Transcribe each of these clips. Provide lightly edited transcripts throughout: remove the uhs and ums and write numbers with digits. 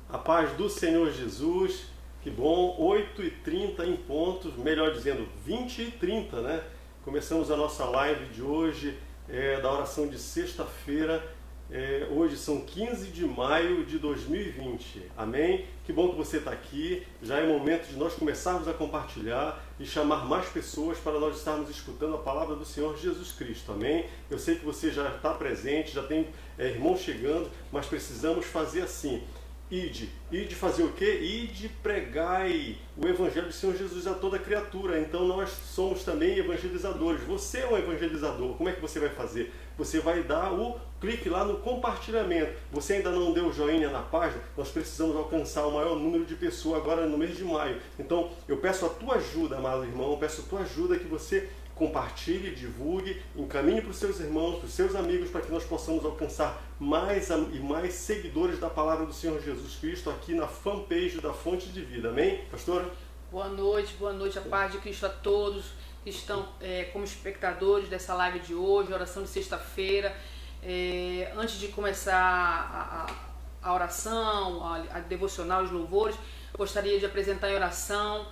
A paz do Senhor Jesus, que bom, 8h30 em ponto, melhor dizendo, 20h30, né? Começamos a nossa live de hoje, da oração de sexta-feira. Hoje são 15 de maio de 2020, amém? Que bom que você está aqui, já é momento de nós começarmos a compartilhar e chamar mais pessoas para nós estarmos escutando a palavra do Senhor Jesus Cristo, amém? Eu sei que você já está presente, já tem irmãos chegando, mas precisamos fazer assim. Ide fazer o quê? Ide pregai o Evangelho do Senhor Jesus a toda criatura. Então nós somos também evangelizadores. Você é um evangelizador. Como é que você vai fazer? Você vai dar o clique lá no compartilhamento. Você ainda não deu joinha na página? Nós precisamos alcançar o maior número de pessoas agora no mês de maio. Então eu peço a tua ajuda, amado irmão, eu peço a tua ajuda que você compartilhe, divulgue, encaminhe para os seus irmãos, para os seus amigos, para que nós possamos alcançar mais e mais seguidores da palavra do Senhor Jesus Cristo aqui na fanpage da Fonte de Vida. Amém, pastora? Boa noite, a paz de Cristo a todos que estão como espectadores dessa live de hoje, oração de sexta-feira. Antes de começar a oração, a devocional, os louvores, gostaria de apresentar em oração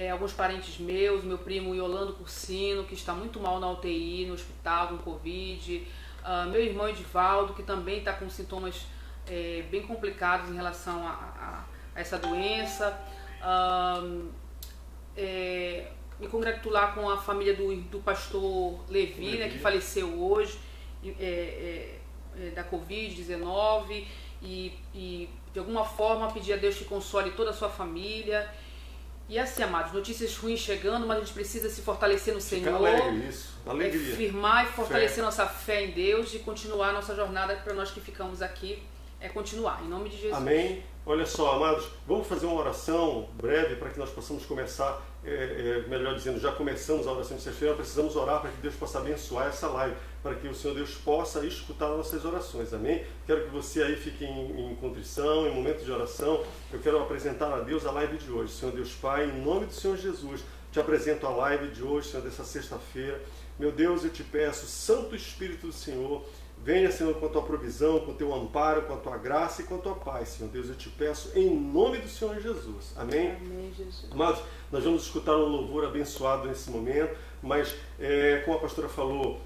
alguns parentes meus, meu primo Yolando Cursino, que está muito mal na UTI, no hospital, com Covid, meu irmão Edivaldo, que também está com sintomas bem complicados em relação a essa doença, me congratular com a família do pastor Levi, né, que faleceu hoje, da Covid-19, e de alguma forma pedir a Deus que console toda a sua família. E assim, amados, notícias ruins chegando, mas a gente precisa se fortalecer no Senhor. Alegre, isso. Alegria. Firmar e fortalecer nossa fé em Deus e continuar a nossa jornada para nós que ficamos aqui, continuar, em nome de Jesus. Amém. Olha só, amados, vamos fazer uma oração breve para que nós possamos começar, melhor dizendo, já começamos a oração de sexta-feira, precisamos orar para que Deus possa abençoar essa live, para que o Senhor Deus possa escutar nossas orações, amém? Quero que você aí fique em contrição, em momento de oração. Eu quero apresentar a Deus a live de hoje. Senhor Deus Pai, em nome do Senhor Jesus, te apresento a live de hoje, Senhor, dessa sexta-feira. Meu Deus, eu te peço, Santo Espírito do Senhor, venha, Senhor, com a tua provisão, com o teu amparo, com a tua graça e com a tua paz, Senhor Deus. Eu te peço em nome do Senhor Jesus. Amém? Amém, Jesus. Amados, nós vamos escutar um louvor abençoado nesse momento, mas como a pastora falou,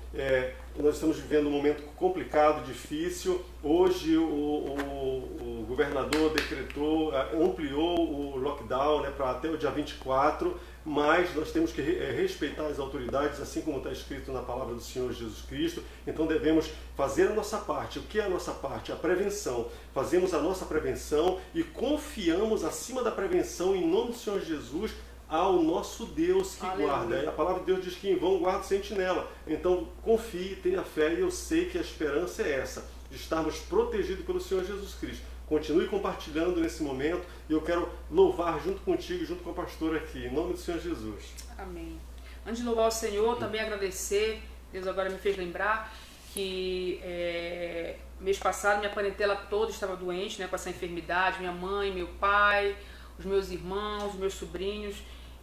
nós estamos vivendo um momento complicado, difícil. Hoje o governador decretou, ampliou o lockdown, né, para até o dia 24, mas nós temos que respeitar as autoridades, assim como está escrito na palavra do Senhor Jesus Cristo. Então devemos fazer a nossa parte. O que é a nossa parte? A prevenção. Fazemos a nossa prevenção e confiamos acima da prevenção, em nome do Senhor Jesus, ao nosso Deus que guarda. A palavra de Deus diz que em vão guarda o sentinela. Então confie, tenha fé, e eu sei que a esperança é essa, de estarmos protegidos pelo Senhor Jesus Cristo. Continue compartilhando nesse momento e eu quero louvar junto contigo, junto com a pastora aqui, em nome do Senhor Jesus. Amém. Antes de louvar o Senhor, também agradecer. Deus agora me fez lembrar que mês passado minha parentela toda estava doente, né, com essa enfermidade, minha mãe, meu pai, os meus irmãos, os meus sobrinhos,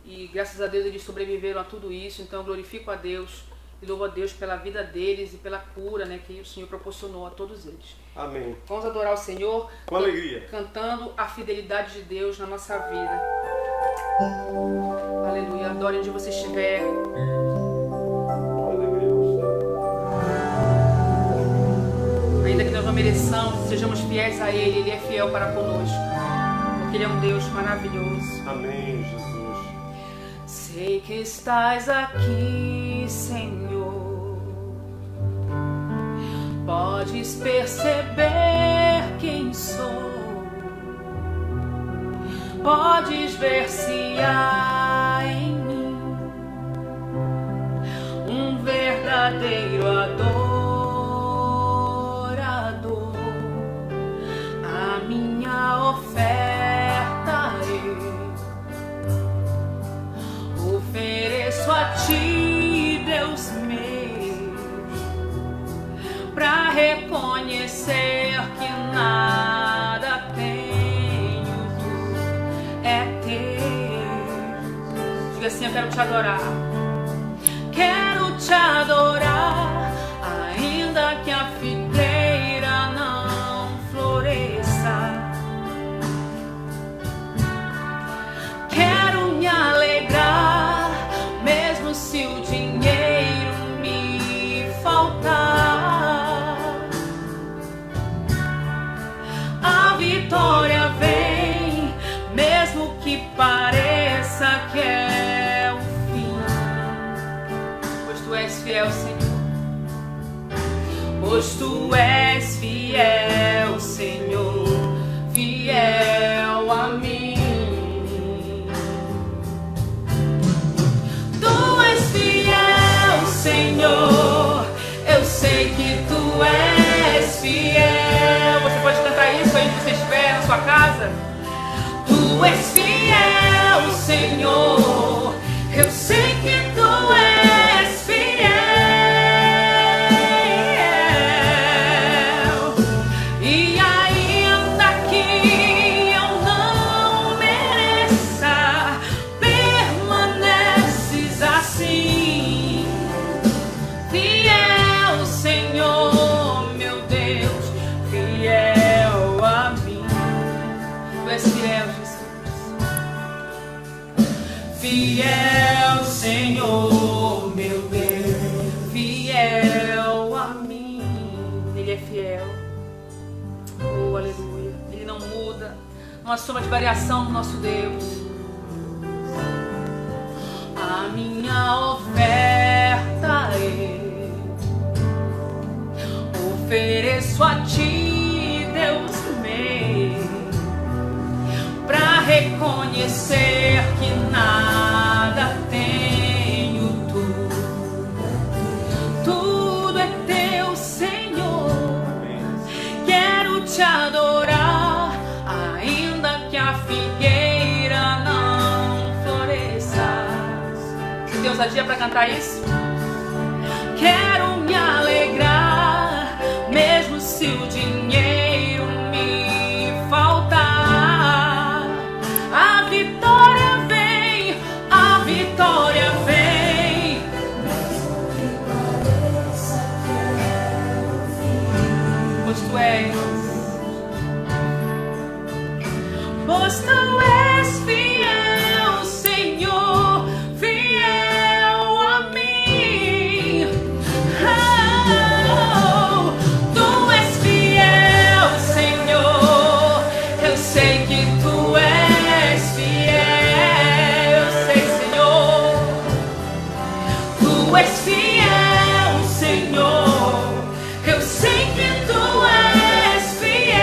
e graças a Deus eles sobreviveram a tudo isso. Então eu glorifico a Deus e louvo a Deus pela vida deles e pela cura, né, que o Senhor proporcionou a todos eles. Amém. Vamos adorar o Senhor com alegria, cantando a fidelidade de Deus na nossa vida. Aleluia. Adore onde você estiver. Ainda que nós não mereçamos, sejamos fiéis a Ele. Ele é fiel para conosco, porque Ele é um Deus maravilhoso. Amém, Jesus. Sei que estás aqui, Senhor. Podes perceber quem sou. Podes ver se há em mim um verdadeiro adorador. A minha oferta eu ofereço a ti, Deus meu, pra reconhecer que nada tenho é teu. Diga assim: eu quero te adorar. Quero te adorar. fiel, Senhor. Pois tu és fiel, Senhor, fiel a mim. Tu és fiel, Senhor, eu sei que tu és fiel. Você pode cantar isso aí onde você estiver, na sua casa? Tu és fiel, Senhor, eu sei que tu és fiel. E ainda que eu não mereça, permaneces assim. Fiel, Senhor, meu Deus, fiel a mim. Tu és fiel, Jesus. Fiel, Senhor, meu Deus, fiel a mim. Ele é fiel. Oh, aleluia. Ele não muda. Não há soma de variação no nosso Deus. A minha oferta ofereço a ti, Deus meu, pra reconhecer que nada tenho, tudo é teu, Senhor. Quero te adorar, ainda que a figueira não floresça. Você tem ousadia pra cantar isso? Quero me alegrar, mesmo se o dinheiro me faltar. A vitória vem, a vitória vem. Pois tu és, pois tu és fiel, Senhor, fiel a mim. Oh, tu és fiel, Senhor, eu sei que tu és fiel. Eu sei, Senhor, tu és fiel, Senhor, eu sei que tu és fiel.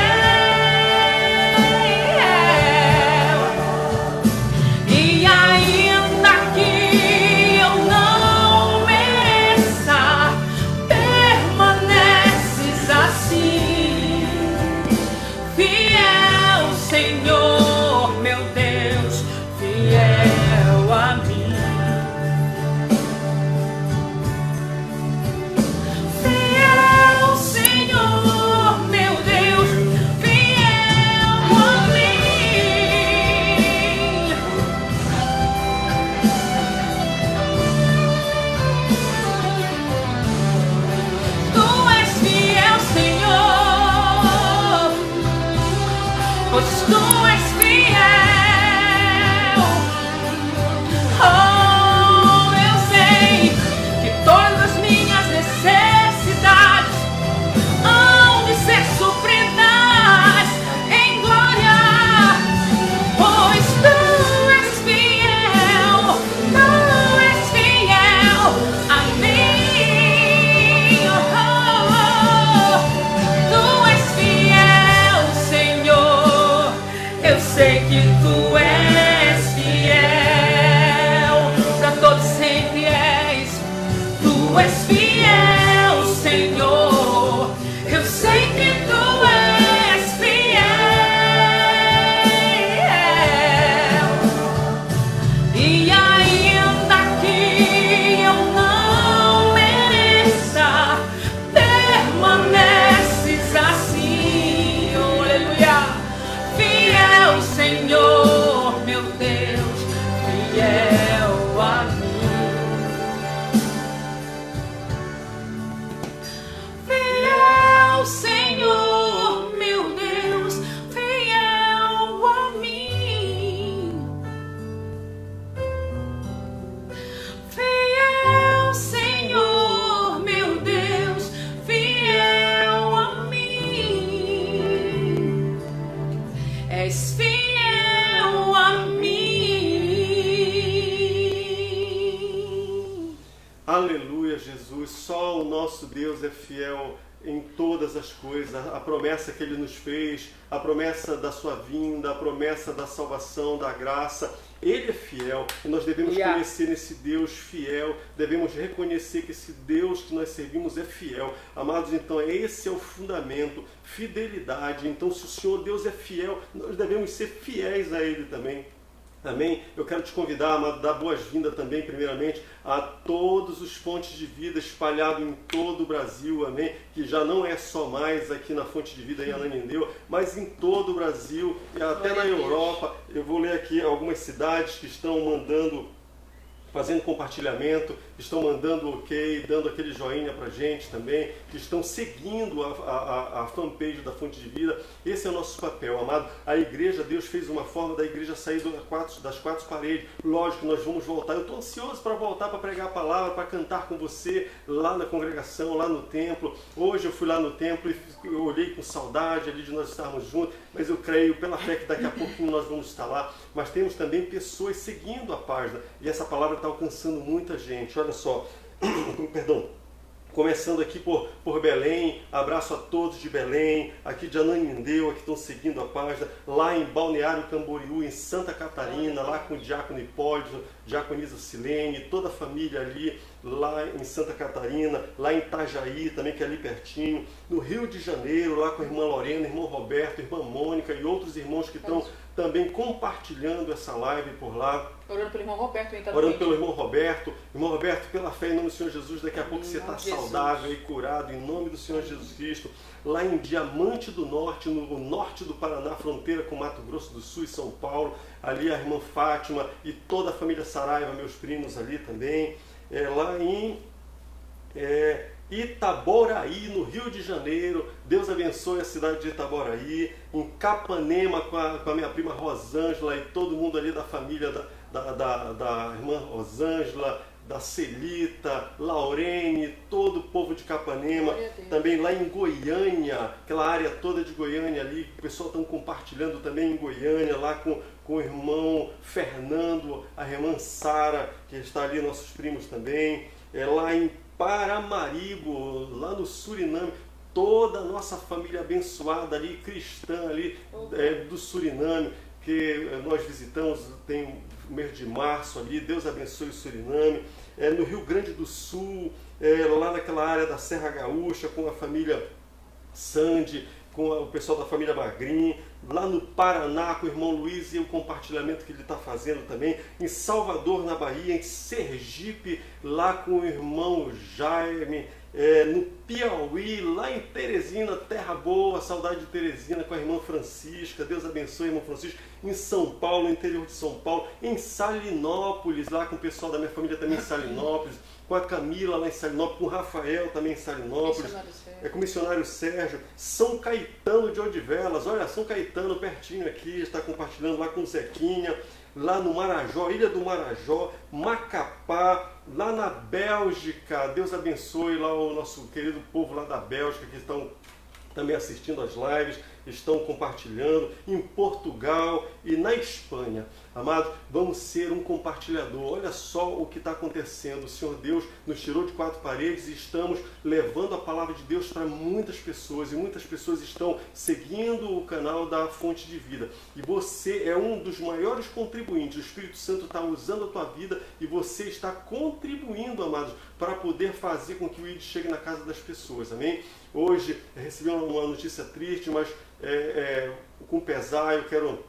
só o nosso Deus é fiel em todas as coisas, a promessa que Ele nos fez, a promessa da sua vinda, a promessa da salvação, da graça. Ele é fiel e nós devemos conhecer esse Deus fiel, devemos reconhecer que esse Deus que nós servimos é fiel. Amados, então esse é o fundamento, fidelidade. Então se o Senhor Deus é fiel, nós devemos ser fiéis a Ele também. Amém? Eu quero te convidar, amado, dar boas-vindas também, primeiramente, a todos os fontes de vida espalhados em todo o Brasil, amém? Que já não é só mais aqui na Fonte de Vida em Ananindeua, mas em todo o Brasil e até na Europa. Eu vou ler aqui algumas cidades que estão fazendo compartilhamento, estão mandando ok, dando aquele joinha pra gente também, que estão seguindo a fanpage da Fonte de Vida. Esse é o nosso papel, amado. A igreja, Deus fez uma forma da igreja sair das quatro paredes. Lógico que nós vamos voltar. Eu estou ansioso para voltar para pregar a palavra, para cantar com você lá na congregação, lá no templo. Hoje eu fui lá no templo e eu olhei com saudade ali de nós estarmos juntos, mas eu creio pela fé que daqui a pouquinho nós vamos estar lá. Mas temos também pessoas seguindo a página e essa palavra está alcançando muita gente. Olha só, perdão, começando aqui por Belém, abraço a todos de Belém, aqui de Ananindeua que estão seguindo a página, lá em Balneário Camboriú, em Santa Catarina, lá com o diácono Hipólito, diaconisa Silene, toda a família ali, lá em Santa Catarina, lá em Itajaí, também que é ali pertinho, no Rio de Janeiro, lá com a irmã Lorena, irmão Roberto, irmã Mônica e outros irmãos que estão também compartilhando essa live por lá. Orando pelo irmão Roberto. Orando pelo irmão Roberto. Irmão Roberto, pela fé em nome do Senhor Jesus, daqui a pouco você está saudável e curado, em nome do Senhor Jesus Cristo. Lá em Diamante do Norte, no norte do Paraná, fronteira com Mato Grosso do Sul e São Paulo. Ali a irmã Fátima e toda a família Saraiva, meus primos ali também. Lá em Itaboraí, no Rio de Janeiro. Deus abençoe a cidade de Itaboraí. Em Capanema, com a minha prima Rosângela e todo mundo ali da família da irmã Rosângela, da Celita, Laurene, todo o povo de Capanema. Também lá em Goiânia, aquela área toda de Goiânia ali, o pessoal está compartilhando também em Goiânia, lá com o irmão Fernando, a irmã Sara, que está ali, nossos primos também. Lá em Paramaribo, lá no Suriname, toda a nossa família abençoada ali, cristã ali, do Suriname, que nós visitamos, tem o mês de março ali. Deus abençoe o Suriname. No Rio Grande do Sul, lá naquela área da Serra Gaúcha, com a família Sandy, com o pessoal da família Magrin, lá no Paraná com o irmão Luiz e o compartilhamento que ele está fazendo também, em Salvador, na Bahia, em Sergipe, lá com o irmão Jaime, no Piauí, lá em Teresina, terra boa, saudade de Teresina, com a irmã Francisca, Deus abençoe a irmã Francisca, em São Paulo, interior de São Paulo, em Salinópolis, lá com o pessoal da minha família também em Salinópolis, com a Camila lá em Salinópolis, com o Rafael também em Salinópolis, com o missionário Sérgio, São Caetano de Odivelas, olha, São Caetano pertinho aqui, está compartilhando lá com o Zequinha, lá no Marajó, Ilha do Marajó, Macapá, lá na Bélgica. Deus abençoe lá o nosso querido povo lá da Bélgica que estão também assistindo as lives, estão compartilhando, em Portugal e na Espanha. Amados, vamos ser um compartilhador. Olha só o que está acontecendo. O Senhor Deus nos tirou de quatro paredes e estamos levando a palavra de Deus para muitas pessoas. E muitas pessoas estão seguindo o canal da Fonte de Vida. E você é um dos maiores contribuintes. O Espírito Santo está usando a tua vida e você está contribuindo, amados, para poder fazer com que o ID chegue na casa das pessoas. Amém? Hoje recebi uma notícia triste, mas com pesar eu quero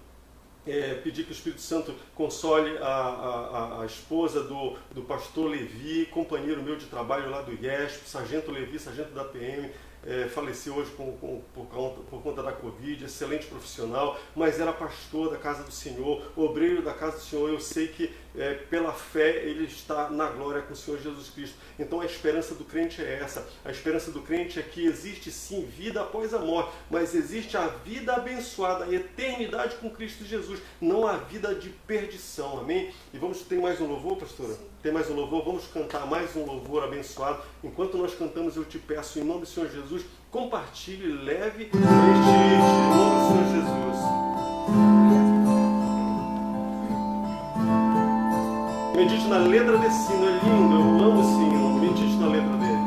pedir que o Espírito Santo console a esposa do pastor Levi, companheiro meu de trabalho lá do IESP, sargento Levi, sargento da PM, faleceu hoje por conta da Covid, excelente profissional, mas era pastor da casa do Senhor, obreiro da casa do Senhor. Eu sei que pela fé ele está na glória com o Senhor Jesus Cristo. Então a esperança do crente é essa. A esperança do crente é que existe sim vida após a morte, mas existe a vida abençoada, a eternidade com Cristo Jesus, não a vida de perdição. Amém? E ter mais um louvor, pastora? Sim. Tem mais um louvor? Vamos cantar mais um louvor abençoado. Enquanto nós cantamos, eu te peço, em nome do Senhor Jesus, compartilhe, leve este em nome do Senhor Jesus. Medite na letra desse hino, é lindo, eu amo esse hino, medite na letra dele.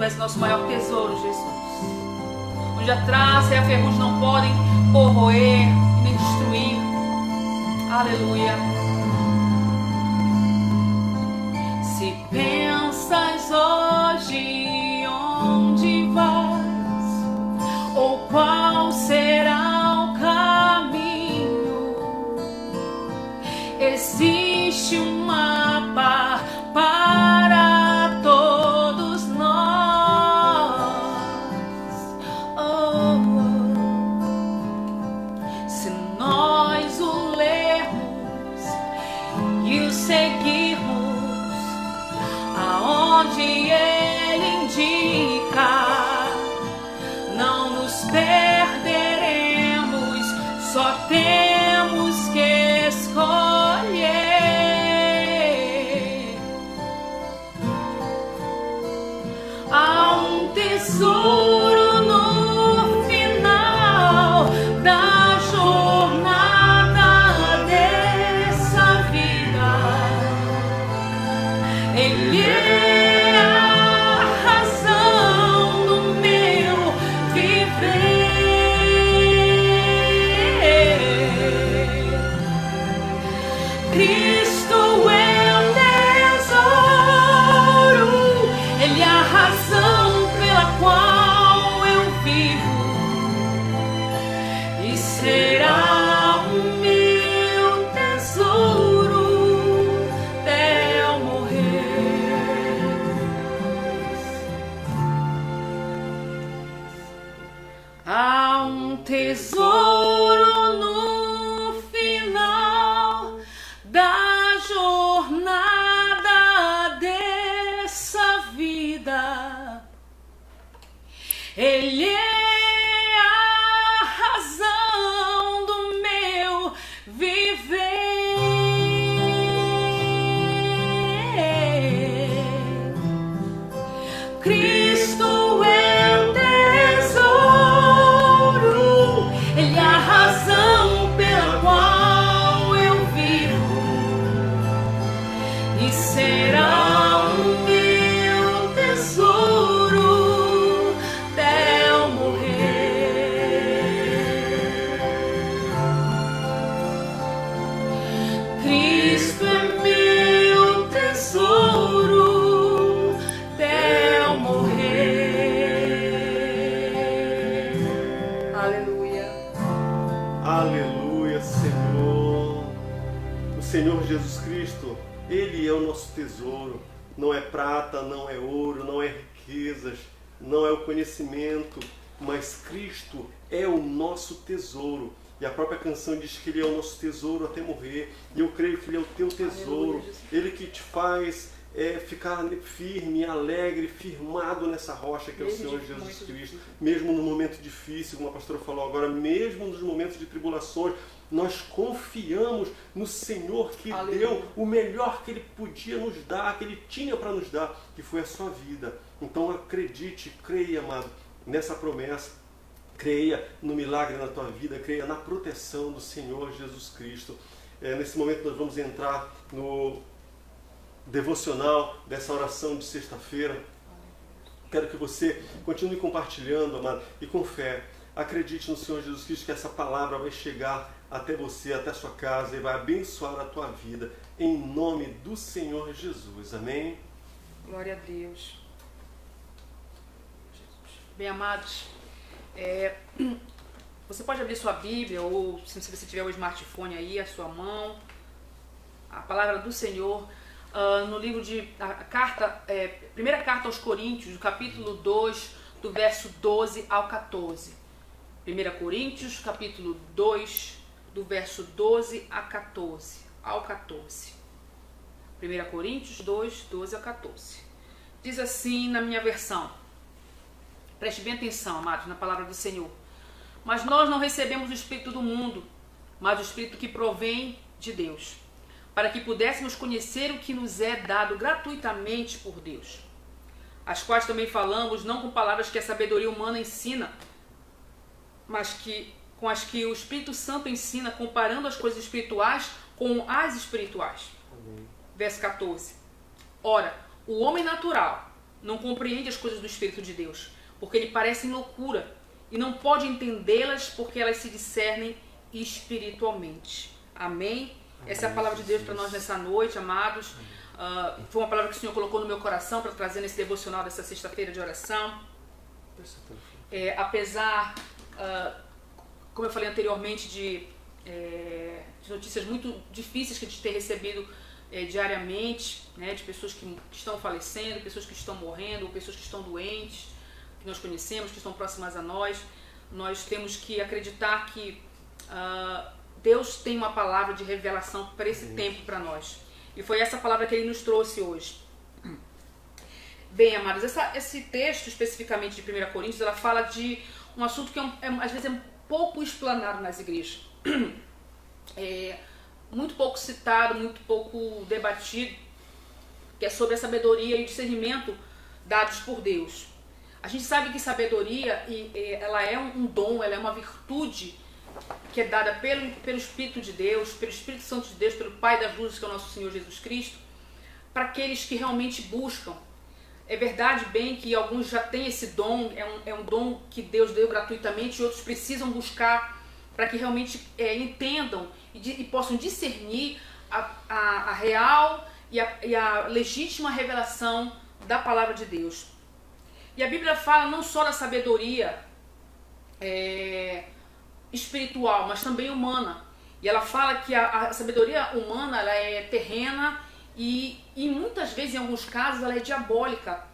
Tu és nosso maior tesouro, Jesus. Onde a traça e a ferrugem não podem corroer e nem destruir. Aleluia. Se pensas hoje onde vais, ou qual será o caminho, existe um mapa para todos nós. Se nós o lermos e o seguirmos aonde ele indica, não nos perderemos, só temos que escolher. Há um tesouro no final da jornada dessa vida. Ele é a razão do meu viver. Cristo é o tesouro, Ele é a razão pela qual eu vivo, e será o meu tesouro até eu morrer. Há um tesouro no final da jornada dessa vida. Ele é a razão do meu viver. Cristo é o tesouro, Ele é a razão pela qual eu vivo, e será o meu tesouro até eu morrer. Cristo é meu tesouro até eu morrer. Aleluia. Aleluia, Senhor. O Senhor Jesus Cristo, Ele é o nosso tesouro. Não é prata, não é ouro, não é riquezas, não é o conhecimento, mas Cristo é o nosso tesouro. E a própria canção diz que Ele é o nosso tesouro até morrer. E eu creio que Ele é o teu tesouro. Aleluia, Jesus. Ele que te faz ficar firme, alegre, firmado nessa rocha que é o Mesmo Senhor de Jesus muito Cristo. difícil. Mesmo no momento difícil, como a pastora falou agora, mesmo nos momentos de tribulações, nós confiamos no Senhor que Aleluia. deu o melhor que Ele podia nos dar, que Ele tinha para nos dar, que foi a sua vida. Então acredite, creia, amado, nessa promessa. Creia no milagre na tua vida, creia na proteção do Senhor Jesus Cristo. Nesse momento nós vamos entrar no devocional dessa oração de sexta-feira. Quero que você continue compartilhando, amado, e com fé. Acredite no Senhor Jesus Cristo que essa palavra vai chegar até você, até a sua casa e vai abençoar a tua vida, em nome do Senhor Jesus. Amém? Glória a Deus. Bem, amados, você pode abrir sua Bíblia, ou se você tiver o smartphone aí, a sua mão, a palavra do Senhor, no livro de primeira carta aos Coríntios, do capítulo 2, do verso 12 ao 14. 1 Coríntios, capítulo 2, do verso 12 a 14, ao 14. 1 Coríntios 2, 12 a 14. Diz assim na minha versão. Preste bem atenção, amados, na palavra do Senhor. Mas nós não recebemos o Espírito do mundo, mas o Espírito que provém de Deus, para que pudéssemos conhecer o que nos é dado gratuitamente por Deus, as quais também falamos, não com palavras que a sabedoria humana ensina, mas com as que o Espírito Santo ensina, comparando as coisas espirituais com as espirituais. Amém. Verso 14. Ora, o homem natural não compreende as coisas do Espírito de Deus, porque lhe parecem loucura, e não pode entendê-las porque elas se discernem espiritualmente. Amém? Essa é a palavra de Deus para nós nessa noite, amados. Foi uma palavra que o Senhor colocou no meu coração para trazer nesse devocional dessa sexta-feira de oração. Apesar, como eu falei anteriormente, de notícias muito difíceis que a gente tem recebido diariamente, né, de pessoas que estão falecendo, pessoas que estão morrendo, pessoas que estão doentes, que nós conhecemos, que estão próximas a nós, nós temos que acreditar que Deus tem uma palavra de revelação para esse tempo para nós. E foi essa palavra que Ele nos trouxe hoje. Bem, amados, esse texto especificamente de 1 Coríntios, ela fala de um assunto que às vezes é um pouco explanado nas igrejas. Muito pouco citado, muito pouco debatido, que é sobre a sabedoria e o discernimento dados por Deus. A gente sabe que sabedoria, ela é um dom, ela é uma virtude que é dada pelo Espírito de Deus, pelo Espírito Santo de Deus, pelo Pai das Luzes, que é o nosso Senhor Jesus Cristo, para aqueles que realmente buscam. É verdade bem que alguns já têm esse dom, é um dom que Deus deu gratuitamente, e outros precisam buscar para que realmente entendam e possam discernir a real e a legítima revelação da palavra de Deus. E a Bíblia fala não só da sabedoria espiritual, mas também humana. E ela fala que a sabedoria humana ela é terrena e muitas vezes, em alguns casos, ela é diabólica.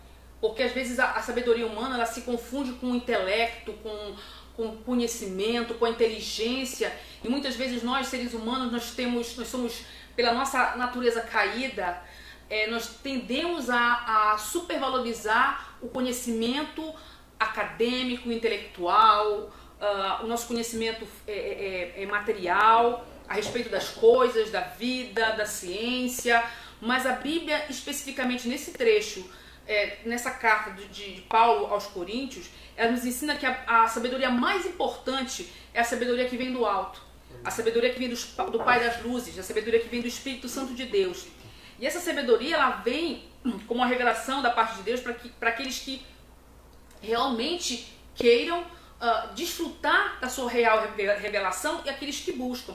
Porque às vezes a sabedoria humana ela se confunde com o intelecto, com o conhecimento, com a inteligência. E muitas vezes nós, seres humanos, nós somos, pela nossa natureza caída, nós tendemos a supervalorizar o conhecimento acadêmico, intelectual, o nosso conhecimento material a respeito das coisas, da vida, da ciência. Mas a Bíblia, especificamente nesse trecho, nessa carta de Paulo aos Coríntios, ela nos ensina que a sabedoria mais importante é a sabedoria que vem do alto, a sabedoria que vem do Pai das Luzes, a sabedoria que vem do Espírito Santo de Deus. E essa sabedoria ela vem como uma revelação da parte de Deus para aqueles que realmente queiram desfrutar da sua real revelação e aqueles que buscam.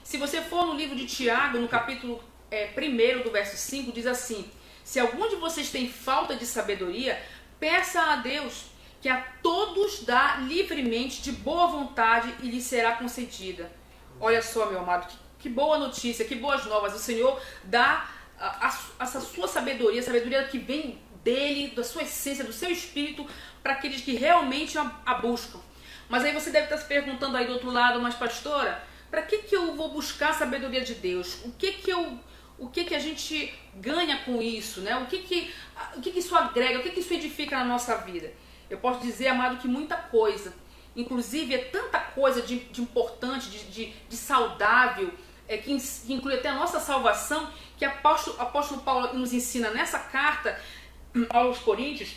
Se você for no livro de Tiago, no capítulo 1 do verso 5, diz assim: se algum de vocês tem falta de sabedoria, peça a Deus, que a todos dá livremente, de boa vontade, e lhe será concedida. Olha só, meu amado, que boa notícia, que boas novas. O Senhor dá essa sua sabedoria, a sabedoria que vem dele, da sua essência, do seu espírito, para aqueles que realmente a buscam. Mas aí você deve estar se perguntando aí do outro lado: mas pastora, para que eu vou buscar a sabedoria de Deus? O que a gente ganha com isso, né? O que isso agrega, o que isso edifica na nossa vida? Eu posso dizer, amado, que muita coisa. Inclusive, é tanta coisa de importante, de saudável, que inclui até a nossa salvação, que o apóstolo Paulo nos ensina nessa carta aos Coríntios,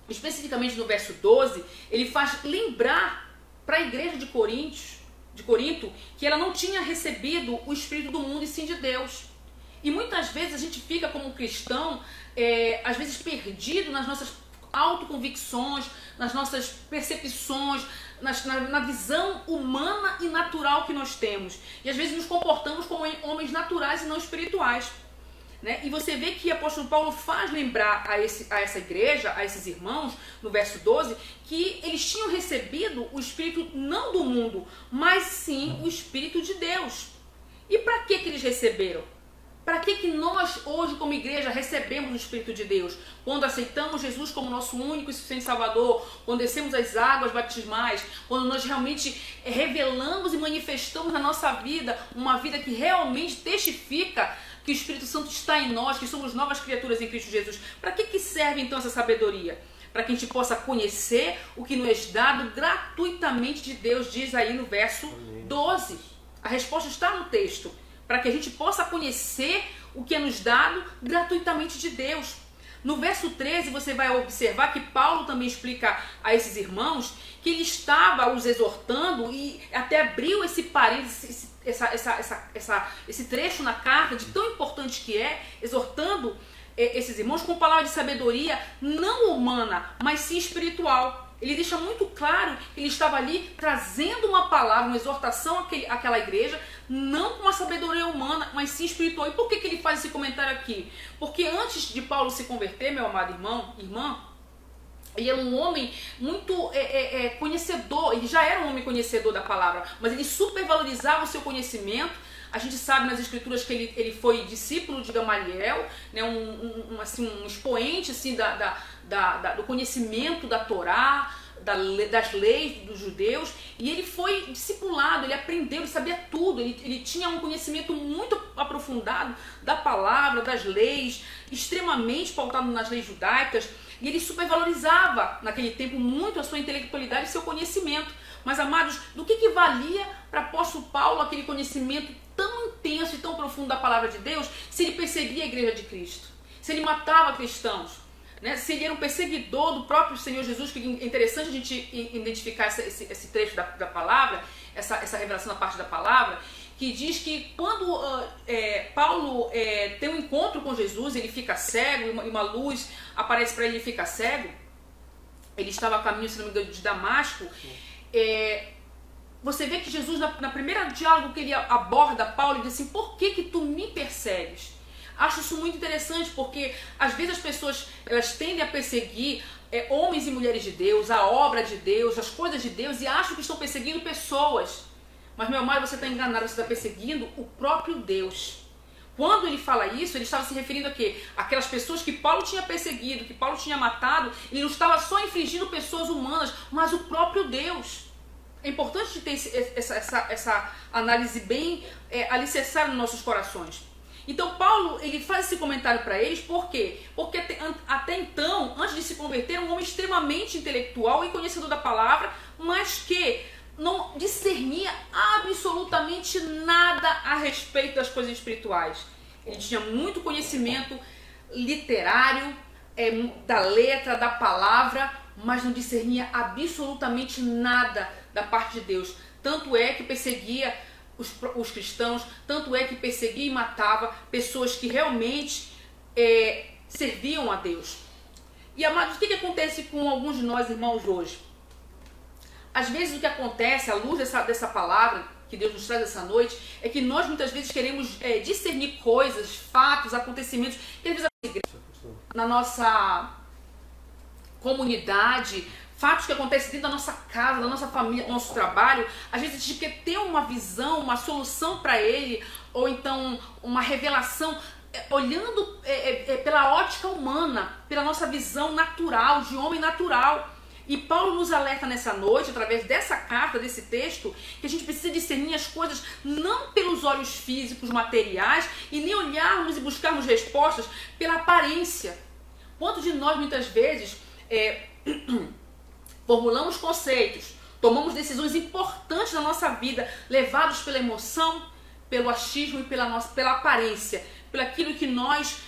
especificamente no verso 12, ele faz lembrar para a igreja de Corinto, que ela não tinha recebido o Espírito do mundo e sim de Deus. E muitas vezes a gente fica como cristão, às vezes perdido nas nossas autoconvicções, nas nossas percepções, na visão humana e natural que nós temos. E às vezes nos comportamos como homens naturais e não espirituais. Né? E você vê que o apóstolo Paulo faz lembrar a essa igreja, a esses irmãos, no verso 12, que eles tinham recebido o Espírito não do mundo, mas sim o Espírito de Deus. E para que eles receberam? Para que nós hoje como igreja recebemos o Espírito de Deus? Quando aceitamos Jesus como nosso único e suficiente Salvador, quando descemos as águas batismais, quando nós realmente revelamos e manifestamos na nossa vida uma vida que realmente testifica que o Espírito Santo está em nós, que somos novas criaturas em Cristo Jesus. Para que serve então essa sabedoria? Para que a gente possa conhecer o que nos é dado gratuitamente de Deus, diz aí no verso 12. A resposta está no texto. Para que a gente possa conhecer o que é nos dado gratuitamente de Deus. No verso 13 você vai observar que Paulo também explica a esses irmãos que ele estava os exortando e até abriu esse parênteses, esse trecho na carta, de tão importante que é, exortando esses irmãos com palavras de sabedoria não humana, mas sim espiritual. Ele deixa muito claro que ele estava ali trazendo uma palavra, uma exortação àquela igreja, não com uma sabedoria humana, mas sim espiritual. E por que ele faz esse comentário aqui? Porque antes de Paulo se converter, meu amado irmão, irmã, ele era um homem muito conhecedor, ele já era um homem conhecedor da palavra, mas ele supervalorizava o seu conhecimento. A gente sabe nas escrituras que ele foi discípulo de Gamaliel, né, um expoente assim, do conhecimento da Torá, das leis dos judeus, e ele foi discipulado, ele aprendeu, ele sabia tudo, ele tinha um conhecimento muito aprofundado da palavra, das leis, extremamente pautado nas leis judaicas, e ele supervalorizava naquele tempo muito a sua intelectualidade e seu conhecimento. Mas, amados, do que valia para o apóstolo Paulo aquele conhecimento tão intenso e tão profundo da palavra de Deus, se ele perseguia a igreja de Cristo, se ele matava cristãos, né? Se ele era um perseguidor do próprio Senhor Jesus? Que é interessante a gente identificar esse trecho da palavra, essa revelação da parte da palavra, que diz que quando Paulo tem um encontro com Jesus, ele fica cego, e uma luz aparece para ele, fica cego. Ele estava a caminho, se não me engano, de Damasco. Você vê que Jesus, na primeira diálogo que ele aborda Paulo, ele diz assim: por que tu me persegues? Acho isso muito interessante, porque às vezes as pessoas elas tendem a perseguir homens e mulheres de Deus, a obra de Deus, as coisas de Deus, e acham que estão perseguindo pessoas. Mas, meu amado, você está enganado, você está perseguindo o próprio Deus. Quando ele fala isso, ele estava se referindo a quê? Aquelas pessoas que Paulo tinha perseguido, que Paulo tinha matado. Ele não estava só infligindo pessoas humanas, mas o próprio Deus. É importante ter essa análise bem alicerçada nos nossos corações. Então Paulo, ele faz esse comentário para eles, por quê? Porque até então, antes de se converter, era um homem extremamente intelectual e conhecedor da palavra, mas que não discernia absolutamente nada a respeito das coisas espirituais. Ele tinha muito conhecimento literário, da letra, da palavra, mas não discernia absolutamente nada da parte de Deus. Tanto é que perseguia os cristãos, tanto é que perseguia e matava pessoas que realmente serviam a Deus. E, amados, o que acontece com alguns de nós, irmãos, hoje? Às vezes o que acontece, à luz dessa palavra que Deus nos traz essa noite, é que nós muitas vezes queremos discernir coisas, fatos, acontecimentos, que às vezes na nossa comunidade, fatos que acontecem dentro da nossa casa, da nossa família, do nosso trabalho. Às vezes a gente quer ter uma visão, uma solução para ele, ou então uma revelação, olhando pela ótica humana, pela nossa visão natural, de homem natural. E Paulo nos alerta nessa noite, através dessa carta, desse texto, que a gente precisa discernir as coisas não pelos olhos físicos, materiais, e nem olharmos e buscarmos respostas pela aparência. Quantos de nós, muitas vezes, formulamos conceitos, tomamos decisões importantes na nossa vida, levados pela emoção, pelo achismo e pela aparência, pelo aquilo que nós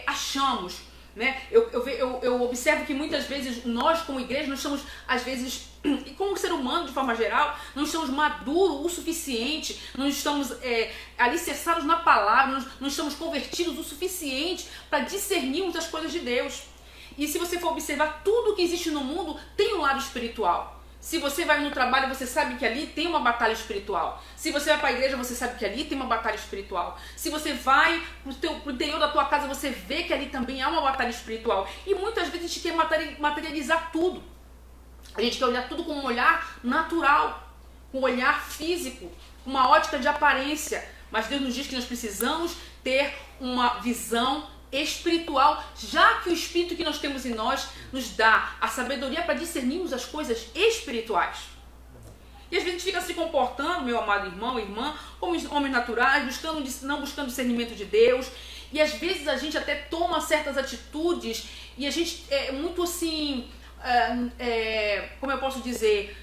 achamos. Né? Eu observo que muitas vezes nós, como igreja, não estamos, às vezes, e como ser humano de forma geral, não estamos maduros o suficiente, não estamos alicerçados na palavra, não estamos convertidos o suficiente para discernirmos as coisas de Deus. E se você for observar, tudo que existe no mundo tem um lado espiritual. Se você vai no trabalho, você sabe que ali tem uma batalha espiritual. Se você vai para a igreja, você sabe que ali tem uma batalha espiritual. Se você vai para o interior da tua casa, você vê que ali também há uma batalha espiritual. E muitas vezes a gente quer materializar tudo. A gente quer olhar tudo com um olhar natural, com um olhar físico, com uma ótica de aparência. Mas Deus nos diz que nós precisamos ter uma visão espiritual, já que o Espírito que nós temos em nós nos dá a sabedoria para discernirmos as coisas espirituais. E às vezes a gente fica se comportando, meu amado irmão, irmã, como homens naturais, não buscando discernimento de Deus, e às vezes a gente até toma certas atitudes e a gente é muito assim, como eu posso dizer,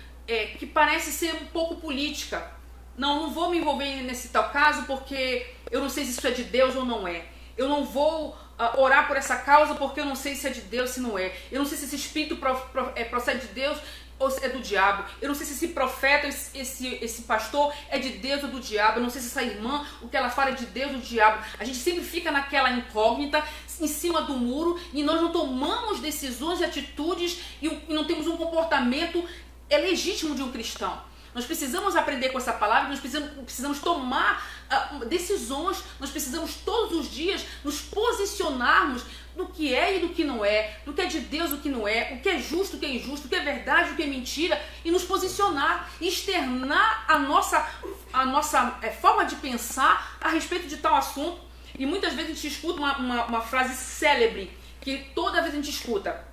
que parece ser um pouco política. Não vou me envolver nesse tal caso porque eu não sei se isso é de Deus ou não é. Eu não vou orar por essa causa porque eu não sei se é de Deus, se não é. Eu não sei se esse espírito procede de Deus ou é do diabo. Eu não sei se esse profeta, esse pastor é de Deus ou do diabo. Eu não sei se essa irmã, o que ela fala é de Deus ou do diabo. A gente sempre fica naquela incógnita, em cima do muro, e nós não tomamos decisões e atitudes e não temos um comportamento legítimo de um cristão. Nós precisamos aprender com essa palavra, nós precisamos tomar decisões, nós precisamos todos os dias nos posicionarmos do que é e do que não é, do que é de Deus e do que não é, o que é justo, o que é injusto, o que é verdade, o que é mentira, e nos posicionar, externar a nossa forma de pensar a respeito de tal assunto. E muitas vezes a gente escuta uma frase célebre, que toda vez a gente escuta: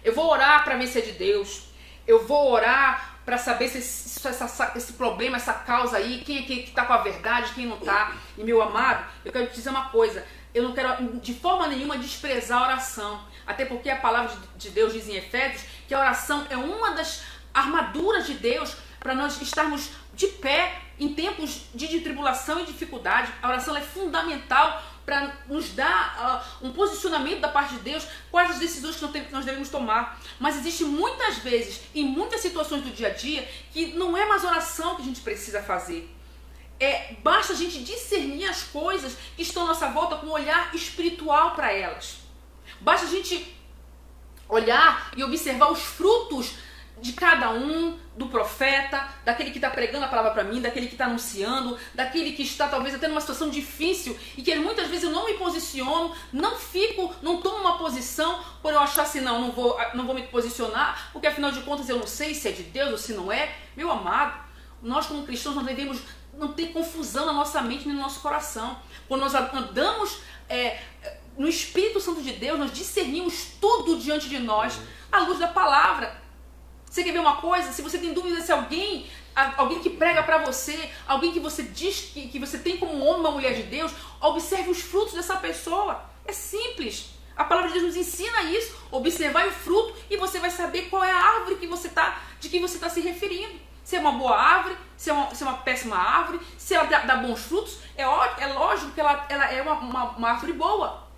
eu vou orar para ver se é de Deus, eu vou orar para saber se esse problema, essa causa aí, quem é que está com a verdade, quem não está. E meu amado, eu quero te dizer uma coisa: eu não quero de forma nenhuma desprezar a oração, até porque a palavra de Deus diz em Efésios que a oração é uma das armaduras de Deus para nós estarmos de pé em tempos de tribulação e dificuldade. A oração é fundamental para nos dar um posicionamento da parte de Deus, quais as decisões que nós devemos tomar. Mas existe muitas vezes, em muitas situações do dia a dia, que não é mais oração que a gente precisa fazer. Basta a gente discernir as coisas que estão à nossa volta com um olhar espiritual para elas. Basta a gente olhar e observar os frutos de cada um, do profeta, daquele que está pregando a palavra para mim, daquele que está anunciando, daquele que está talvez até numa situação difícil e que muitas vezes eu não me posiciono, não tomo uma posição por eu achar assim, não vou me posicionar, porque afinal de contas eu não sei se é de Deus ou se não é. Meu amado, nós como cristãos não devemos não ter confusão na nossa mente nem no nosso coração. Quando nós andamos no Espírito Santo de Deus, nós discernimos tudo diante de nós à luz da palavra. Você quer ver uma coisa? Se você tem dúvida se alguém que prega para você, alguém que você diz que você tem como um homem, uma mulher de Deus, observe os frutos dessa pessoa. É simples. A palavra de Deus nos ensina isso. Observar o fruto e você vai saber qual é a árvore de que você está se referindo. Se é uma boa árvore, se é uma péssima árvore, se ela dá bons frutos, é lógico que ela é uma árvore boa.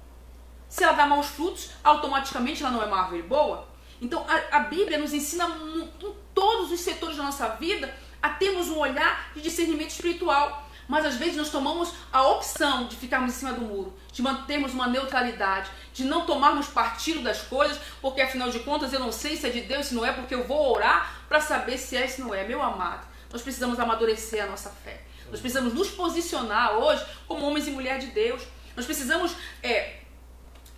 Se ela dá maus frutos, automaticamente ela não é uma árvore boa. Então a Bíblia nos ensina em todos os setores da nossa vida a termos um olhar de discernimento espiritual. Mas às vezes nós tomamos a opção de ficarmos em cima do muro, de mantermos uma neutralidade, de não tomarmos partido das coisas, porque afinal de contas eu não sei se é de Deus, se não é, porque eu vou orar para saber se é, se não é. Meu amado, nós precisamos amadurecer a nossa fé. Nós precisamos nos posicionar hoje como homens e mulheres de Deus. Nós precisamos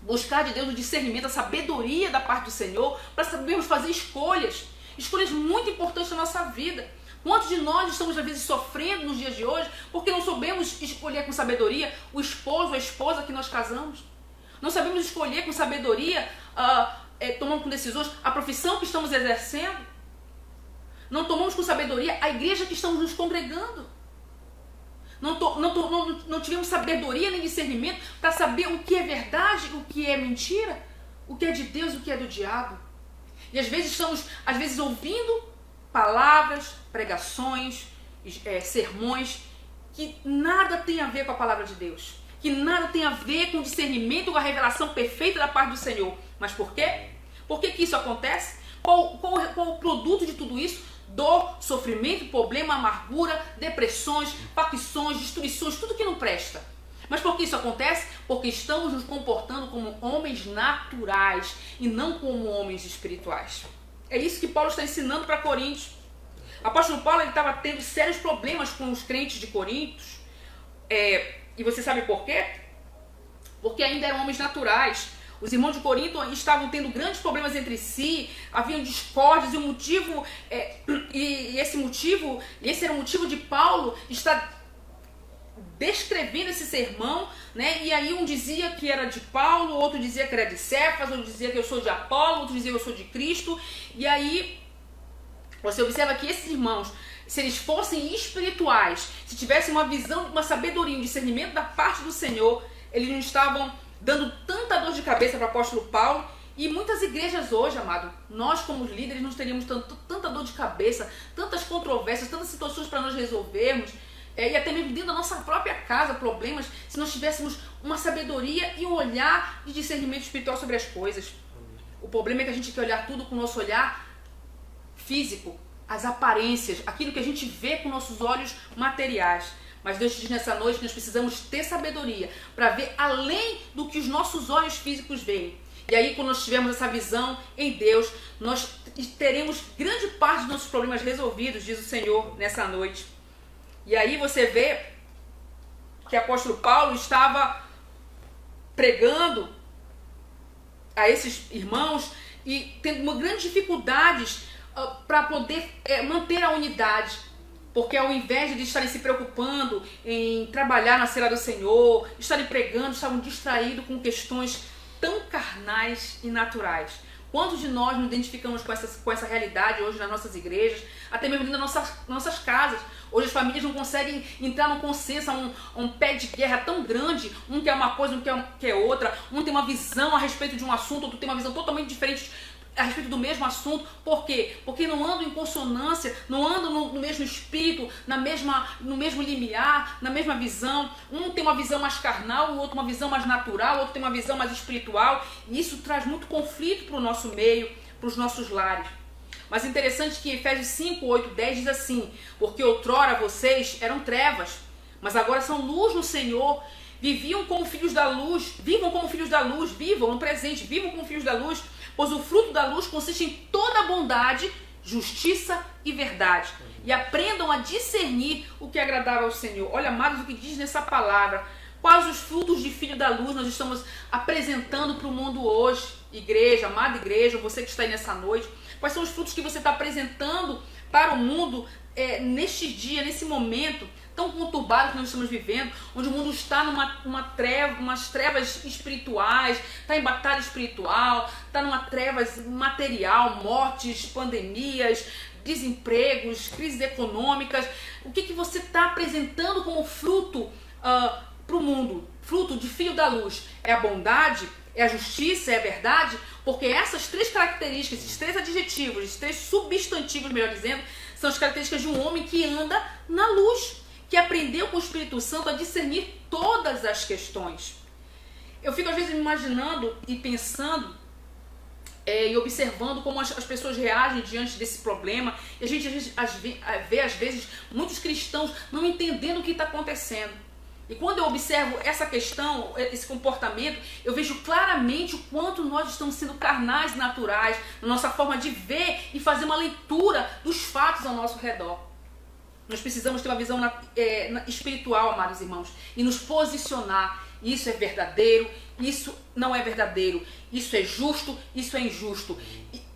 buscar de Deus o discernimento, a sabedoria da parte do Senhor, para sabermos fazer escolhas muito importantes na nossa vida. Quantos de nós estamos às vezes sofrendo nos dias de hoje porque não soubemos escolher com sabedoria o esposo ou a esposa que nós casamos? Não sabemos escolher com sabedoria, tomando com decisões a profissão que estamos exercendo? Não tomamos com sabedoria a igreja que estamos nos congregando? Não tivemos sabedoria nem discernimento para saber o que é verdade, o que é mentira, o que é de Deus e o que é do diabo. E às vezes estamos ouvindo palavras, pregações, sermões que nada tem a ver com a palavra de Deus, que nada tem a ver com o discernimento, com a revelação perfeita da parte do Senhor. Mas por quê? Por que isso acontece? Qual o produto de tudo isso? Dor, sofrimento, problema, amargura, depressões, facções, destruições, tudo que não presta. Mas por que isso acontece? Porque estamos nos comportando como homens naturais e não como homens espirituais. É isso que Paulo está ensinando para Coríntios. O apóstolo Paulo estava tendo sérios problemas com os crentes de Coríntios. E você sabe por quê? Porque ainda eram homens naturais. Os irmãos de Corinto estavam tendo grandes problemas entre si, haviam discórdias, e o motivo, esse era o motivo de Paulo estar descrevendo esse sermão, né? E aí um dizia que era de Paulo, outro dizia que era de Cefas, outro dizia que eu sou de Apolo, outro dizia que eu sou de Cristo. E aí você observa que esses irmãos, se eles fossem espirituais, se tivessem uma visão, uma sabedoria, um discernimento da parte do Senhor, eles não estavam dando tanta dor de cabeça para o apóstolo Paulo. E muitas igrejas hoje, amado, nós como líderes não teríamos tanta dor de cabeça, tantas controvérsias, tantas situações para nós resolvermos, e até mesmo dentro da nossa própria casa, problemas, se nós tivéssemos uma sabedoria e um olhar de discernimento espiritual sobre as coisas. O problema é que a gente quer olhar tudo com o nosso olhar físico, as aparências, aquilo que a gente vê com nossos olhos materiais. Mas Deus diz nessa noite que nós precisamos ter sabedoria para ver além do que os nossos olhos físicos veem. E aí, quando nós tivermos essa visão em Deus, nós teremos grande parte dos nossos problemas resolvidos, diz o Senhor, nessa noite. E aí você vê que o apóstolo Paulo estava pregando a esses irmãos e tendo uma grandes dificuldades para poder manter a unidade. Porque ao invés de estarem se preocupando em trabalhar na ceia do Senhor, estarem pregando, estavam distraídos com questões tão carnais e naturais. Quantos de nós nos identificamos com essa realidade hoje nas nossas igrejas, até mesmo dentro das nossas casas? Hoje as famílias não conseguem entrar num consenso, um pé de guerra tão grande, um quer uma coisa, um quer outra, um tem uma visão a respeito de um assunto, outro tem uma visão totalmente diferente a respeito do mesmo assunto. Por quê? Porque não andam em consonância, não andam no mesmo espírito, no mesmo limiar, na mesma visão. Um tem uma visão mais carnal, o outro uma visão mais natural, o outro tem uma visão mais espiritual. E isso traz muito conflito para o nosso meio, para os nossos lares. Mas é interessante que Efésios 5, 8, 10 diz assim: porque outrora vocês eram trevas, mas agora são luz no Senhor. Viviam como filhos da luz, vivam como filhos da luz, vivam no presente, vivam como filhos da luz, pois o fruto da luz consiste em toda bondade, justiça e verdade. E aprendam a discernir o que agradava ao Senhor. Olha, amados, o que diz nessa palavra. Quais os frutos de filho da luz nós estamos apresentando para o mundo hoje? Igreja, amada igreja, você que está aí nessa noite. Quais são os frutos que você está apresentando para o mundo neste dia, nesse momento tão conturbado que nós estamos vivendo, onde o mundo está umas trevas espirituais, está em batalha espiritual, está numa trevas material, mortes, pandemias, desempregos, crises econômicas. O que você está apresentando como fruto para o mundo? Fruto de filho da luz é a bondade, é a justiça, é a verdade, porque essas três características, esses três adjetivos, esses três substantivos, melhor dizendo, são as características de um homem que anda na luz, que aprendeu com o Espírito Santo a discernir todas as questões. Eu fico às vezes me imaginando e pensando e observando como as pessoas reagem diante desse problema. E a gente vê às vezes muitos cristãos não entendendo o que está acontecendo. E quando eu observo essa questão, esse comportamento, eu vejo claramente o quanto nós estamos sendo carnais, naturais, na nossa forma de ver e fazer uma leitura dos fatos ao nosso redor. Nós precisamos ter uma visão espiritual, amados irmãos, e nos posicionar. Isso é verdadeiro, isso não é verdadeiro, isso é justo, isso é injusto.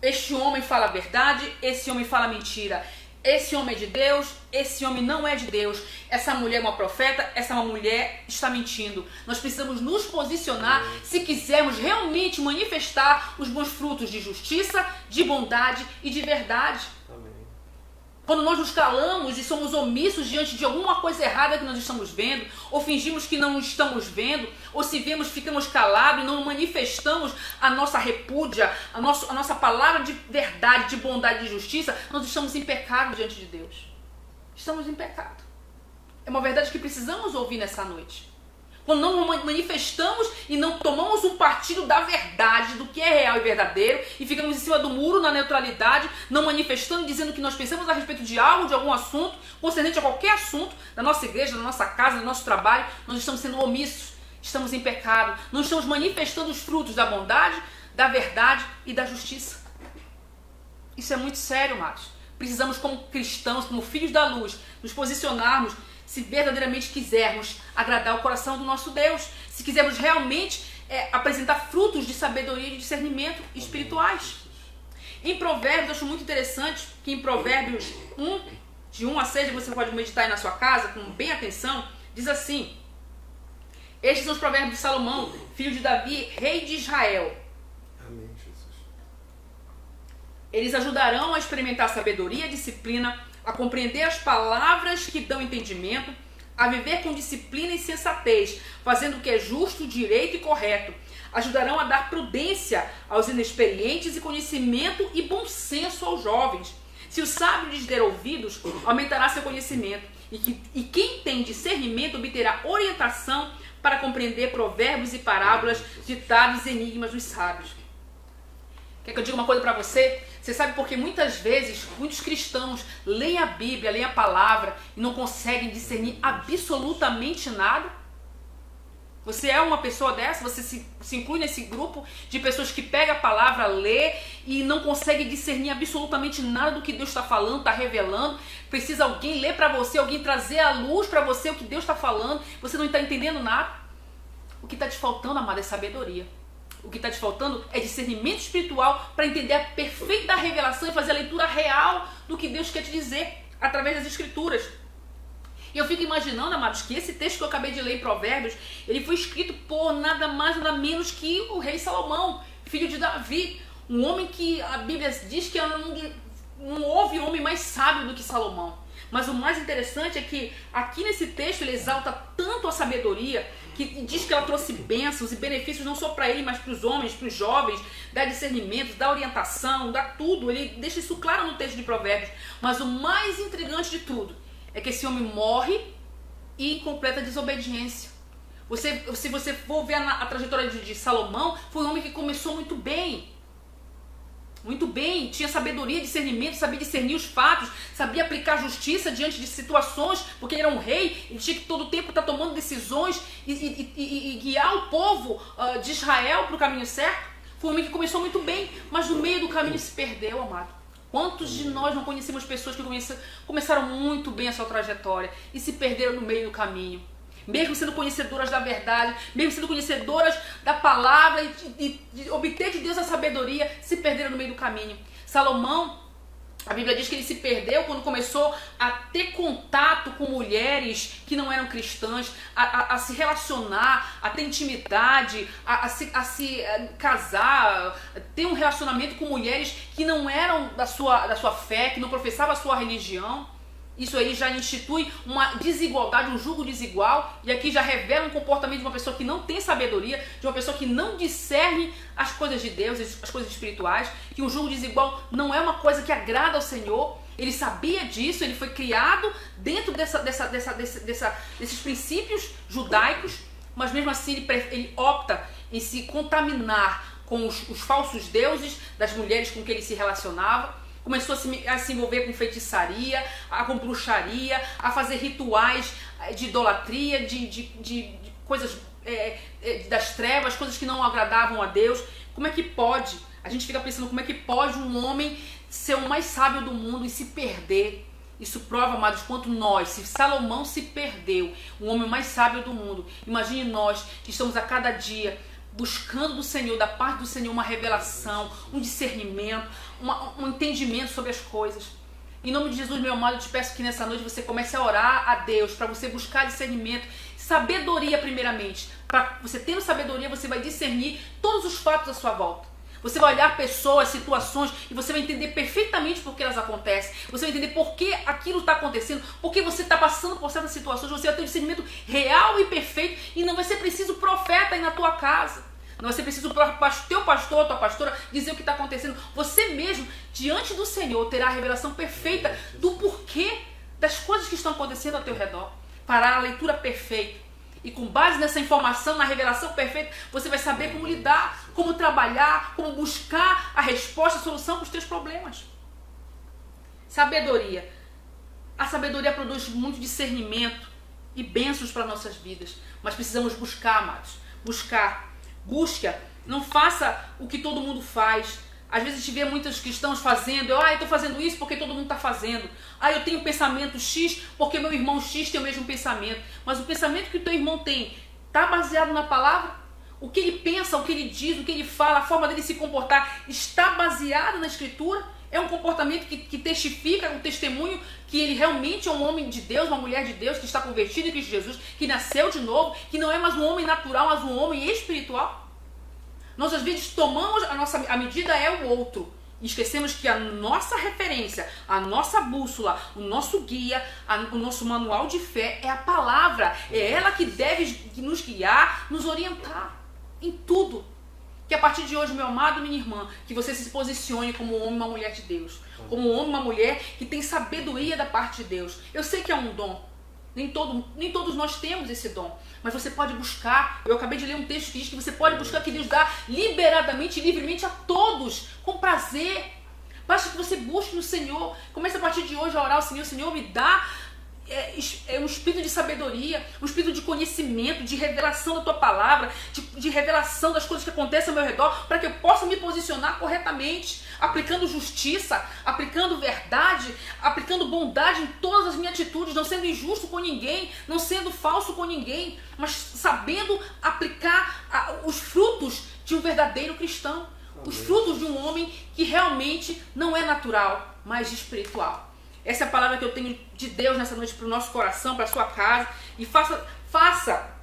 Este homem fala a verdade, esse homem fala mentira. Esse homem é de Deus, esse homem não é de Deus. Essa mulher é uma profeta, essa mulher está mentindo. Nós precisamos nos posicionar se quisermos realmente manifestar os bons frutos de justiça, de bondade e de verdade. Amém. Quando nós nos calamos e somos omissos diante de alguma coisa errada que nós estamos vendo, ou fingimos que não estamos vendo, ou se vemos, ficamos calados e não manifestamos a nossa repúdia, a nossa palavra de verdade, de bondade e de justiça, nós estamos em pecado diante de Deus. Estamos em pecado. É uma verdade que precisamos ouvir nessa noite. Quando não manifestamos e não tomamos um partido da verdade, do que é real e verdadeiro, e ficamos em cima do muro, na neutralidade, não manifestando, dizendo o que nós pensamos a respeito de algo, de algum assunto, concernente a qualquer assunto, da nossa igreja, da nossa casa, do nosso trabalho, nós estamos sendo omissos, estamos em pecado, não estamos manifestando os frutos da bondade, da verdade e da justiça. Isso é muito sério, amados. Precisamos, como cristãos, como filhos da luz, nos posicionarmos se verdadeiramente quisermos agradar o coração do nosso Deus, se quisermos realmente apresentar frutos de sabedoria e de discernimento espirituais. Em Provérbios, eu acho muito interessante que em Provérbios 1, de 1 a 6, você pode meditar aí na sua casa com bem atenção, diz assim: estes são os provérbios de Salomão, filho de Davi, rei de Israel. Amém, Jesus. Eles ajudarão a experimentar sabedoria, disciplina, a compreender as palavras que dão entendimento, a viver com disciplina e sensatez, fazendo o que é justo, direito e correto. Ajudarão a dar prudência aos inexperientes e conhecimento e bom senso aos jovens. Se o sábio lhes der ouvidos, aumentará seu conhecimento. E quem tem discernimento obterá orientação para compreender provérbios e parábolas, ditados e enigmas dos sábios. Quer que eu diga uma coisa para você? Você sabe porque muitas vezes muitos cristãos leem a Bíblia, leem a palavra e não conseguem discernir absolutamente nada? Você é uma pessoa dessa? Você se inclui nesse grupo de pessoas que pega a palavra, lê e não consegue discernir absolutamente nada do que Deus está falando, está revelando? Precisa alguém ler para você, alguém trazer à luz para você o que Deus está falando? Você não está entendendo nada? O que está te faltando, amada, é sabedoria. O que está te faltando é discernimento espiritual para entender a perfeita revelação e fazer a leitura real do que Deus quer te dizer através das Escrituras. E eu fico imaginando, amados, que esse texto que eu acabei de ler em Provérbios, ele foi escrito por nada mais, nada menos que o rei Salomão, filho de Davi. Um homem que a Bíblia diz que não houve homem mais sábio do que Salomão. Mas o mais interessante é que aqui nesse texto ele exalta tanto a sabedoria, que diz que ela trouxe bênçãos e benefícios não só para ele, mas para os homens, para os jovens, dá discernimento, dá orientação, dá tudo. Ele deixa isso claro no texto de Provérbios. Mas o mais intrigante de tudo é que esse homem morre e completa desobediência. Se você for ver a trajetória de Salomão, foi um homem que começou muito bem. Muito bem, tinha sabedoria, discernimento, sabia discernir os fatos, sabia aplicar justiça diante de situações, porque ele era um rei, ele tinha que todo o tempo estar tomando decisões e guiar o povo de Israel para o caminho certo. Foi um homem que começou muito bem, mas no meio do caminho se perdeu, amado. Quantos de nós não conhecemos pessoas que começaram muito bem a sua trajetória e se perderam no meio do caminho? Mesmo sendo conhecedoras da verdade, mesmo sendo conhecedoras da palavra e de obter de Deus a sabedoria, se perderam no meio do caminho. Salomão, a Bíblia diz que ele se perdeu quando começou a ter contato com mulheres que não eram cristãs, a se relacionar, a ter intimidade, a se casar, ter um relacionamento com mulheres que não eram da sua fé, que não professavam a sua religião. Isso aí já institui uma desigualdade, um julgo desigual, e aqui já revela um comportamento de uma pessoa que não tem sabedoria, de uma pessoa que não discerne as coisas de Deus, as coisas espirituais, que um julgo desigual não é uma coisa que agrada ao Senhor. Ele sabia disso, ele foi criado dentro desses princípios judaicos, mas mesmo assim ele opta em se contaminar com os falsos deuses das mulheres com quem ele se relacionava. Começou a se envolver com feitiçaria, com bruxaria, a fazer rituais de idolatria, de coisas das trevas, coisas que não agradavam a Deus. Como é que pode? A gente fica pensando como é que pode um homem ser o mais sábio do mundo e se perder. Isso prova, amados, quanto nós, se Salomão se perdeu, o homem mais sábio do mundo, imagine nós que estamos a cada dia buscando do Senhor, da parte do Senhor, uma revelação, um discernimento, um entendimento sobre as coisas. Em nome de Jesus, meu amado, eu te peço que nessa noite você comece a orar a Deus, para você buscar discernimento, sabedoria primeiramente. Para você tendo sabedoria, você vai discernir todos os fatos à sua volta. Você vai olhar pessoas, situações, e você vai entender perfeitamente por que elas acontecem. Você vai entender por que aquilo está acontecendo, por que você está passando por certas situações. Você vai ter um discernimento real e perfeito, e não vai ser preciso profeta aí na tua casa. Não vai ser preciso o teu pastor, a tua pastora dizer o que está acontecendo. Você mesmo, diante do Senhor, terá a revelação perfeita do porquê das coisas que estão acontecendo ao teu redor. Fará a leitura perfeita. E com base nessa informação, na revelação perfeita, você vai saber como lidar, como trabalhar, como buscar a resposta, a solução para os teus problemas. Sabedoria. A sabedoria produz muito discernimento e bênçãos para nossas vidas. Mas precisamos buscar, amados. Busca. Não faça o que todo mundo faz. Às vezes a gente vê muitos cristãos fazendo, eu estou fazendo isso porque todo mundo está fazendo. Eu tenho pensamento X porque meu irmão X tem o mesmo pensamento. Mas o pensamento que o teu irmão tem está baseado na palavra? O que ele pensa, o que ele diz, o que ele fala, a forma dele se comportar está baseado na Escritura? É um comportamento que testifica, um testemunho que ele realmente é um homem de Deus, uma mulher de Deus, que está convertido em Cristo Jesus, que nasceu de novo, que não é mais um homem natural, mas um homem espiritual? Nós às vezes tomamos a medida é o outro e esquecemos que a nossa referência, a nossa bússola, o nosso guia, o nosso manual de fé é a palavra. É ela que deve nos guiar, nos orientar em tudo. Que a partir de hoje, meu amado, minha irmã, que você se posicione como um homem e uma mulher de Deus. Como um homem e uma mulher que tem sabedoria da parte de Deus. Eu sei que é um dom. Nem todos nós temos esse dom. Mas você pode buscar. Eu acabei de ler um texto que diz que você pode buscar, que Deus dá liberadamente e livremente a todos. Com fazer. Basta que você busque no Senhor. Comece a partir de hoje a orar ao Senhor. Senhor, me dá um espírito de sabedoria, um espírito de conhecimento, de revelação da tua palavra, de revelação das coisas que acontecem ao meu redor, para que eu possa me posicionar corretamente, aplicando justiça, aplicando verdade, aplicando bondade em todas as minhas atitudes, não sendo injusto com ninguém, não sendo falso com ninguém, mas sabendo aplicar os frutos de um verdadeiro cristão, os frutos de um homem que realmente não é natural, mas espiritual. Essa é a palavra que eu tenho de Deus nessa noite para o nosso coração, para a sua casa. E faça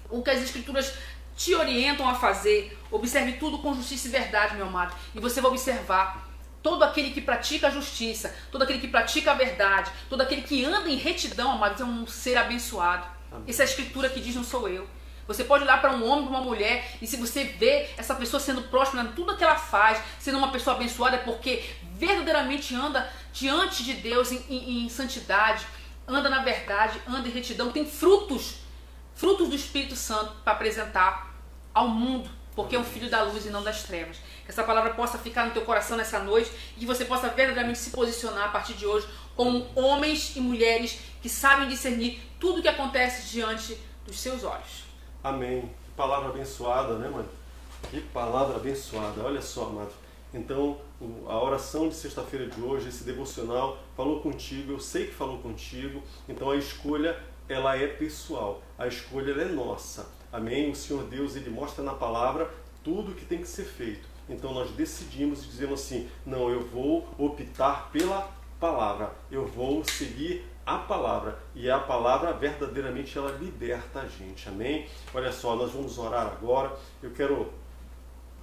o que as Escrituras te orientam a fazer. Observe tudo com justiça e verdade, meu amado. E você vai observar todo aquele que pratica a justiça, todo aquele que pratica a verdade, todo aquele que anda em retidão, amado, é um ser abençoado. Essa é a Escritura que diz, não sou eu. Você pode olhar para um homem, para uma mulher, e se você vê essa pessoa sendo próspera em tudo que ela faz, sendo uma pessoa abençoada, é porque verdadeiramente anda diante de Deus em santidade, anda na verdade, anda em retidão, tem frutos do Espírito Santo para apresentar ao mundo, porque é um filho da luz e não das trevas. Que essa palavra possa ficar no teu coração nessa noite e que você possa verdadeiramente se posicionar a partir de hoje como homens e mulheres que sabem discernir tudo o que acontece diante dos seus olhos. Amém. Que palavra abençoada, né, mãe? Que palavra abençoada. Olha só, amado. Então, a oração de sexta-feira de hoje, esse devocional, falou contigo, eu sei que falou contigo. Então, a escolha, ela é pessoal. A escolha, ela é nossa. Amém? O Senhor Deus, Ele mostra na palavra tudo o que tem que ser feito. Então, nós decidimos e dizemos assim, não, eu vou optar pela palavra. Eu vou seguir a palavra, e a palavra verdadeiramente ela liberta a gente, amém? Olha só, nós vamos orar agora. Eu quero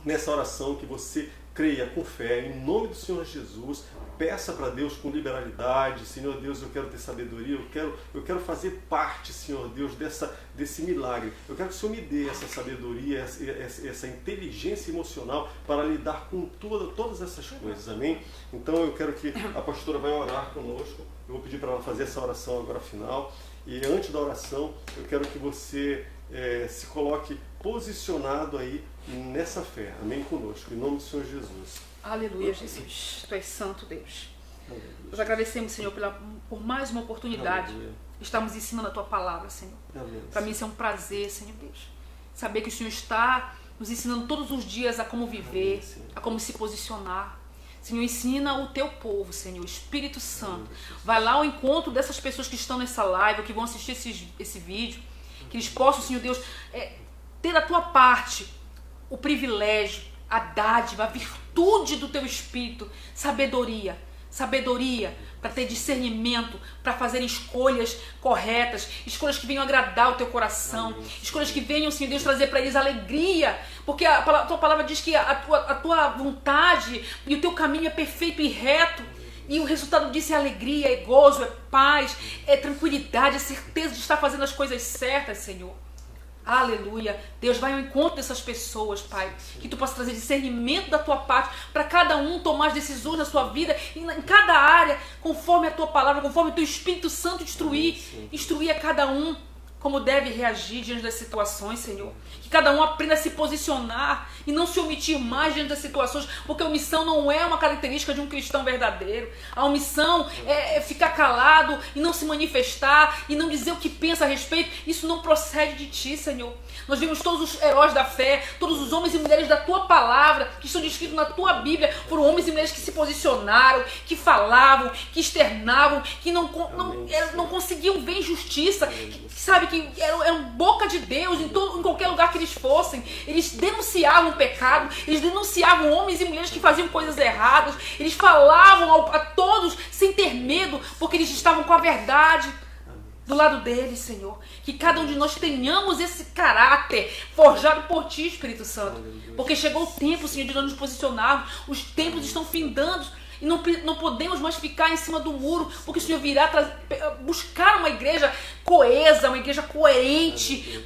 nessa oração que você creia com fé, em nome do Senhor Jesus, peça para Deus com liberalidade. Senhor Deus, eu quero ter sabedoria, eu quero fazer parte, Senhor Deus, desse milagre. Eu quero que o Senhor me dê essa sabedoria, essa inteligência emocional para lidar com todas essas coisas, amém? Então eu quero que a pastora vai orar conosco. Eu vou pedir para ela fazer essa oração agora final. E antes da oração, eu quero que você se coloque posicionado aí nessa fé. Amém? Conosco. Em nome do Senhor Jesus. Aleluia, Jesus. Tu és santo, Deus. Aleluia. Nós agradecemos, Senhor, por mais uma oportunidade. Aleluia. Estamos ensinando a Tua palavra, Senhor. Para mim isso é um prazer, Senhor Deus. Saber que o Senhor está nos ensinando todos os dias a como viver, amém, a como se posicionar. Senhor, ensina o Teu povo, Senhor, Espírito Santo. Vai lá ao encontro dessas pessoas que estão nessa live, que vão assistir esse vídeo. Que eles possam, Senhor Deus, ter da Tua parte o privilégio, a dádiva, a virtude do Teu Espírito, sabedoria para ter discernimento, para fazer escolhas corretas, escolhas que venham agradar o Teu coração, escolhas que venham, Senhor Deus, trazer para eles alegria, porque a Tua palavra diz que a tua vontade e o Teu caminho é perfeito e reto, e o resultado disso é alegria, é gozo, é paz, é tranquilidade, é certeza de estar fazendo as coisas certas, Senhor. Aleluia. Deus, vai ao encontro dessas pessoas, Pai. Que Tu possa trazer discernimento da Tua parte para cada um tomar as decisões da sua vida em cada área, conforme a Tua palavra, conforme o Teu Espírito Santo instruir a cada um como deve reagir diante das situações, Senhor. Que cada um aprenda a se posicionar e não se omitir mais diante das situações, porque a omissão não é uma característica de um cristão verdadeiro. A omissão é ficar calado e não se manifestar e não dizer o que pensa a respeito. Isso não procede de Ti, Senhor. Nós vimos todos os heróis da fé, todos os homens e mulheres da Tua palavra, que estão descritos na Tua Bíblia, foram homens e mulheres que se posicionaram, que falavam, que externavam, que não conseguiam ver injustiça, que sabe que eram boca de Deus em qualquer lugar que eles fossem. Eles denunciavam o pecado, eles denunciavam homens e mulheres que faziam coisas erradas, eles falavam a todos sem ter medo, porque eles estavam com a verdade do lado deles, Senhor. Que cada um de nós tenhamos esse caráter forjado por Ti, Espírito Santo. Porque chegou o tempo, Senhor, de nós nos posicionarmos. Os tempos estão findando e não podemos mais ficar em cima do muro, porque o Senhor virá buscar uma igreja coesa, uma igreja coerente,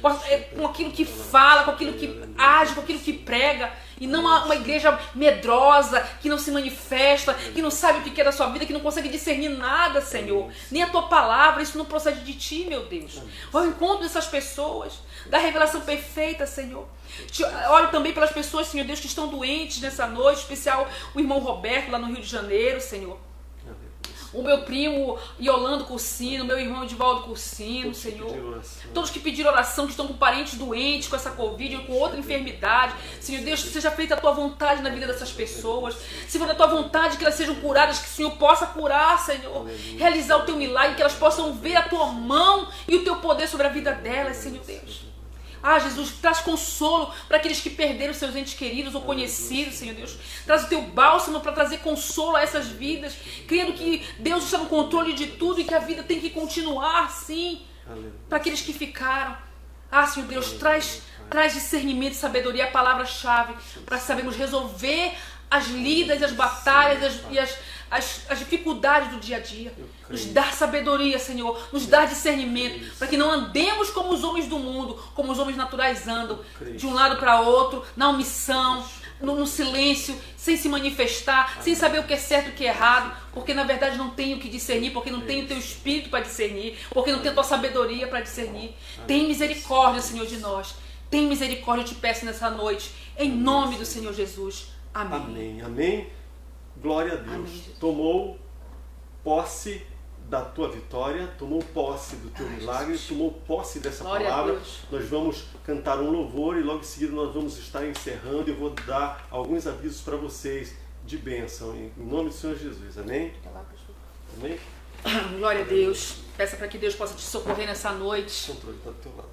com aquilo que fala, com aquilo que age, com aquilo que prega. E não uma igreja medrosa, que não se manifesta, que não sabe o que é da sua vida, que não consegue discernir nada, Senhor. Nem a tua palavra, isso não procede de ti, meu Deus. Vai ao encontro dessas pessoas, da revelação perfeita, Senhor. Oro também pelas pessoas, Senhor Deus, que estão doentes nessa noite, em especial o irmão Roberto, lá no Rio de Janeiro, Senhor. O meu primo Yolando Cursino, meu irmão Edivaldo Cursino, Senhor. Todos que pediram oração, que estão com parentes doentes, com essa Covid ou com outra enfermidade. Senhor Deus, que seja feita a tua vontade na vida dessas pessoas. Se for da tua vontade, que elas sejam curadas, que o Senhor possa curar, Senhor. Realizar o teu milagre, que elas possam ver a tua mão e o teu poder sobre a vida delas, Senhor Deus. Ah, Jesus, traz consolo para aqueles que perderam seus entes queridos ou conhecidos, Senhor Deus. Traz o teu bálsamo para trazer consolo a essas vidas, crendo que Deus está no controle de tudo e que a vida tem que continuar assim. Para aqueles que ficaram. Ah, Senhor Deus, traz discernimento e sabedoria, a palavra-chave, para sabermos resolver as lidas, as batalhas e as dificuldades do dia a dia. Nos dá sabedoria, Senhor, nos dá discernimento, para que não andemos como os homens do mundo, como os homens naturais andam, de um lado para outro, na omissão, no silêncio, sem se manifestar, sem saber o que é certo e o que é errado, porque na verdade não tem o que discernir, porque não tem o teu espírito para discernir, porque não tem a tua sabedoria para discernir. Tem misericórdia, Senhor, de nós. Tem misericórdia, eu te peço nessa noite, em nome do Senhor Jesus. Amém. Amém. Amém. Glória a Deus. Amém. Tomou posse da tua vitória, tomou posse do teu milagre, tomou posse dessa palavra. Nós vamos cantar um louvor e logo em seguida nós vamos estar encerrando e eu vou dar alguns avisos para vocês de bênção, em nome do Senhor Jesus. Amém? Amém? Glória a Deus. Peça para que Deus possa te socorrer nessa noite. O controle está do teu lado.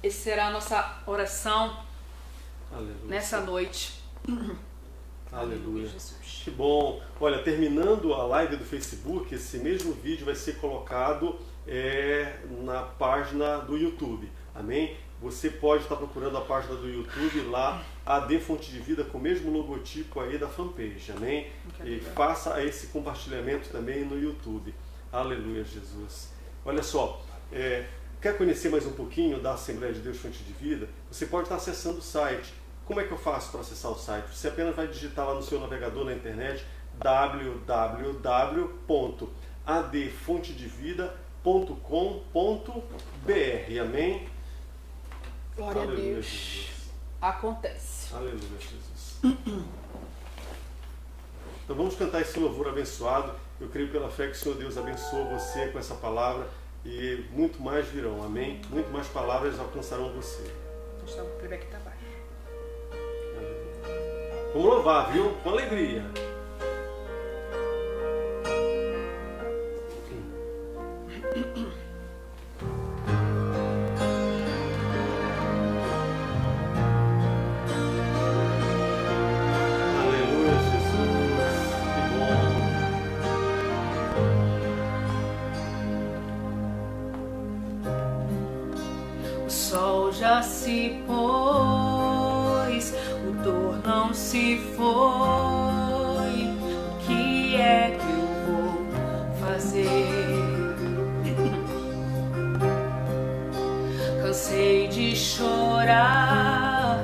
Essa será a nossa oração. Aleluia. Nessa noite. Aleluia. Que bom. Olha, terminando a live do Facebook, esse mesmo vídeo vai ser colocado na página do YouTube. Amém? Você pode estar procurando a página do YouTube lá, AD Fonte de Vida, com o mesmo logotipo aí da fanpage. Amém? E faça esse compartilhamento também no YouTube. Aleluia, Jesus. Olha só, quer conhecer mais um pouquinho da Assembleia de Deus Fonte de Vida? Você pode estar acessando o site. Como é que eu faço para acessar o site? Você apenas vai digitar lá no seu navegador na internet www.adfontedevida.com.br. Amém? Glória Aleluia, a Deus. Jesus. Acontece. Aleluia, Jesus. Então vamos cantar esse louvor abençoado. Eu creio pela fé que o Senhor Deus abençoa você com essa palavra e muito mais virão. Amém? Muito mais palavras alcançarão você. Está o playback está baixo. Vamos louvar, viu? Com alegria. Aleluia, Jesus. Que bom. O sol já se pôs, dor não se foi, o que é que eu vou fazer? Cansei de chorar,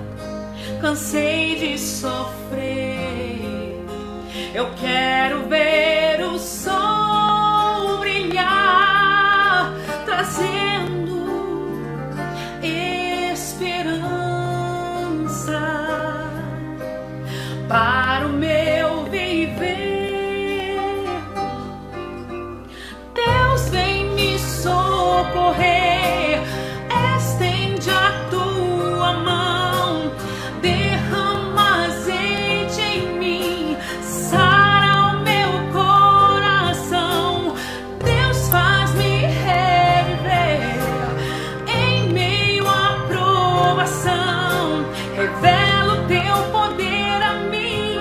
cansei de sofrer, eu quero ver o sol brilhar, trazendo esperança para o meu viver. Deus vem me socorrer, estende a tua mão, derrama azeite em mim, sara o meu coração. Deus faz-me reviver em meio à provação, revela o teu poder a mim,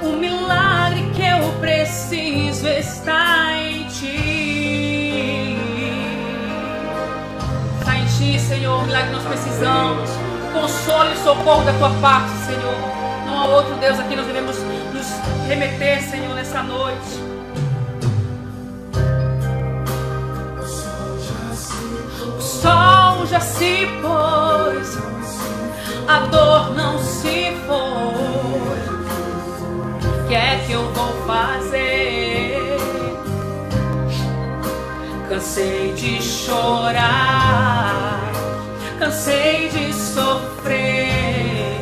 o milagre que eu preciso está em ti. Está em ti, Senhor, o milagre que nós precisamos, o consolo e o socorro da tua parte, Senhor. Não há outro Deus a quem nós devemos nos remeter, Senhor, nessa noite. O sol já se pôs, a dor não se foi. O que é que eu vou fazer? Cansei de chorar, cansei de sofrer.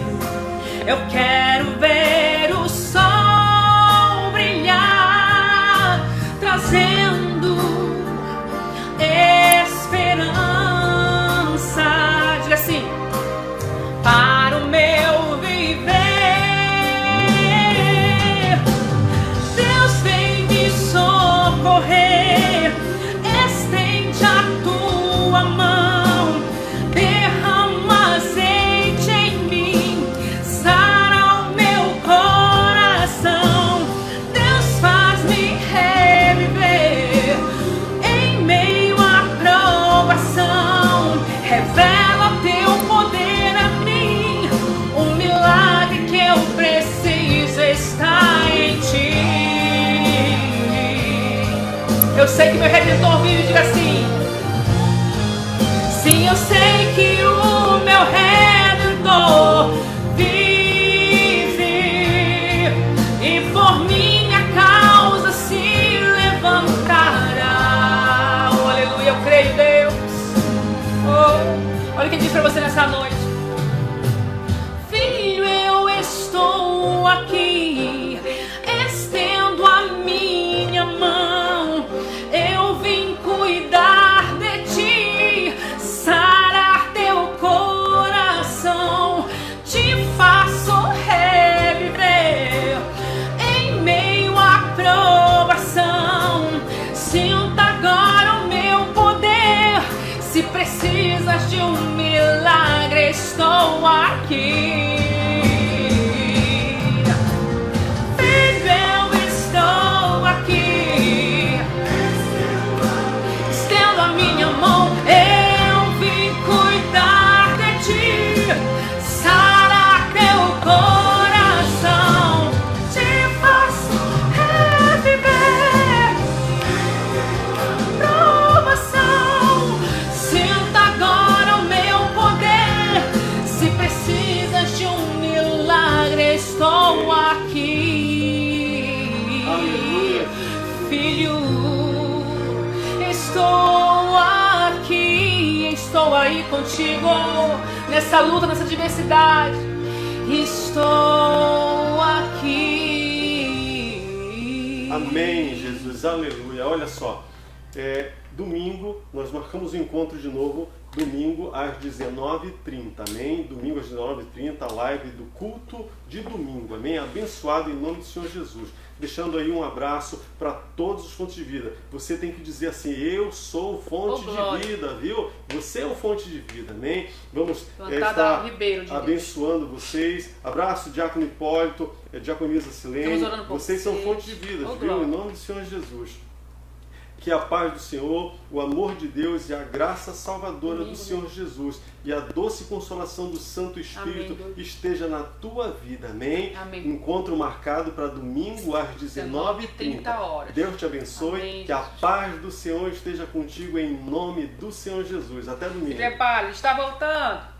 Eu quero ver o sol brilhar, trazendo esperança. Diga assim: para o meu viver. Deus vem me socorrer, estende a tua mão, derrama azeite em mim, sara o meu coração. Deus faz-me reviver em meio à provação, revela teu poder a mim, o milagre que eu preciso está em ti. Eu sei que meu Redentor vive, diga assim: sim, eu sei que o meu Redentor vive e por minha causa se levantará. Oh, aleluia, eu creio em Deus. Oh, olha o que ele diz para você nessa noite: filho, eu estou aqui, estendo a minha mão, eu vim cuidar de ti, sarar teu coração, te faço reviver em meio à provação. Sinta agora o meu poder, se precisas de um milagre, estou aqui. Filho, eu estou aqui, estendo a minha mão, eu vim cuidar de ti, sarar teu coração, te faço reviver provação. Sinta agora o meu poder, se precisas de um milagre, estou aqui. Aleluia. Filho, estou aqui, estou aí contigo, nessa luta, nessa diversidade. Estou aqui. Amém, Jesus, aleluia. Olha só, domingo nós marcamos o encontro de novo, domingo às 19h30, amém? Domingo às 19h30, a live do culto de domingo, amém? Abençoado em nome do Senhor Jesus. Deixando aí um abraço para todos os fontes de vida. Você tem que dizer assim: eu sou fonte de vida, viu? Você é o fonte de vida, amém? Vamos estar abençoando vocês. Abraço, Diácono Hipólito, Diaconisa Silene. Vocês são fonte de vida, viu? Em nome do Senhor Jesus. Que a paz do Senhor, o amor de Deus e a graça salvadora do Senhor Jesus e a doce consolação do Santo Espírito esteja na tua vida, amém? Amém. Encontro marcado para domingo às 19h30. Deus te abençoe, amém. Que a paz do Senhor esteja contigo em nome do Senhor Jesus. Até domingo. Se prepare, está voltando.